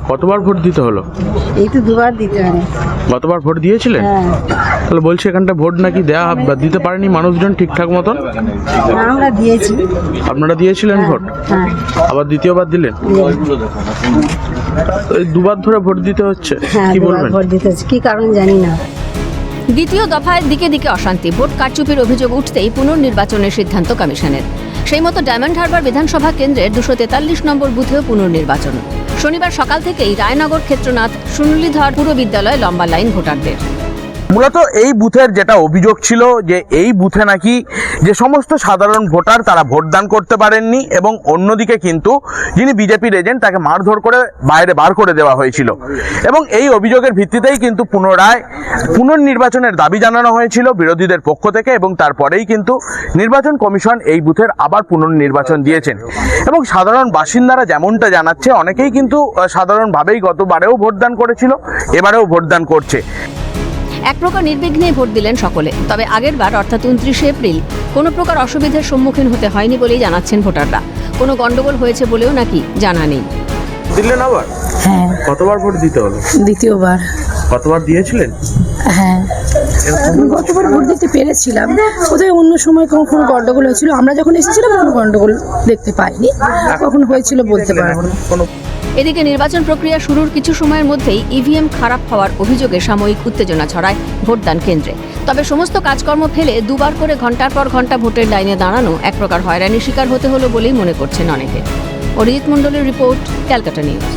কতবার ভোট দিতে হলো? এই তো দুবার দিতে হবে। গতবার ভোট দিয়েছিলেন? হ্যাঁ, তাহলে বলছি এখানটা ভোট নাকি দিতে পারেনি মানুষজন ঠিকঠাক মতন? আমরা দিয়েছি। আপনারা দিয়েছিলেন ভোট? হ্যাঁ, আবার দ্বিতীয়বার দিলেন? এই দুবার ধরে ভোট দিতে হচ্ছে, হ্যাঁ, কি দুবার বলবেন? ভোট দিতে হচ্ছে, কি কারণ জানি না। দ্বিতীয় দফায় দিকে দিকে অশান্তি, ভোট কারচুপির অভিযোগ উঠতেই পুনর্নির্বাচনের সিদ্ধান্ত কমিশনের। সেই মতো ডায়মন্ড হারবার বিধানসভা কেন্দ্রের 243 নম্বর বুথেও পুনর্নির্বাচন। শনিবার সকাল থেকেই রায়নগর ক্ষেত্রনাথ সুনলিধর পুর বিদ্যালয়ে লম্বা লাইন ভোটারদের। মূলত এই বুথের যেটা অভিযোগ ছিল যে এই বুথে নাকি যে সমস্ত সাধারণ ভোটার তারা ভোটদান করতে পারেননি, এবং অন্যদিকে কিন্তু যিনি বিজেপির এজেন্ট তাকে মারধর করে বাইরে বার করে দেওয়া হয়েছিল, এবং এই অভিযোগের ভিত্তিতেই কিন্তু পুনরায় পুনর্নির্বাচনের দাবি জানানো হয়েছিল বিরোধীদের পক্ষ থেকে, এবং তারপরেই কিন্তু নির্বাচন কমিশন এই বুথের আবার পুনর্নির্বাচন দিয়েছেন। এবং সাধারণ বাসিন্দারা যেমনটা জানাচ্ছে, অনেকেই কিন্তু সাধারণভাবেই গতবারেও ভোটদান করেছিল, এবারেও ভোটদান করছে। এক প্রকার নির্বিঘ্নে ভোট দিলেন সকলে। তবে আগের বার অর্থাৎ 29 এপ্রিল কোনো প্রকার অসুবিধার সম্মুখীন হতে হয়নি বলেই জানাচ্ছেন ভোটাররা। কোনো গন্ডগোল হয়েছে বলেও নাকি জানা নেই। দিলেন আবার? হ্যাঁ, কতবার ভোট দিতে হলো? দ্বিতীয়বার। কতবার দিয়েছিলেন? হ্যাঁ, গতবার ভোট দিতে পেরেছিলাম, কোথায় অন্য সময় কখনো গন্ডগোল হয়েছিল, আমরা যখন এসেছিলাম কোনো গন্ডগোল দেখতে পাইনি, কখন হয়েছিল বলতে পারবো না। এদিকে নির্বাচন প্রক্রিয়া শুরুর কিছু সময়ের মধ্যেই ইভিএম খারাপ হওয়ার অভিযোগে সাময়িক উত্তেজনা ছড়ায় ভোটদান কেন্দ্রে। তবে সমস্ত কাজকর্ম ফেলে দুবার করে ঘন্টার পর ঘন্টা ভোটের লাইনে দাঁড়ানো এক প্রকার হয়রানির শিকার হতে হলো বলেই মনে করছেন অনেকে। অরিজিৎ মণ্ডলের রিপোর্ট, ক্যালকাটা নিউজ।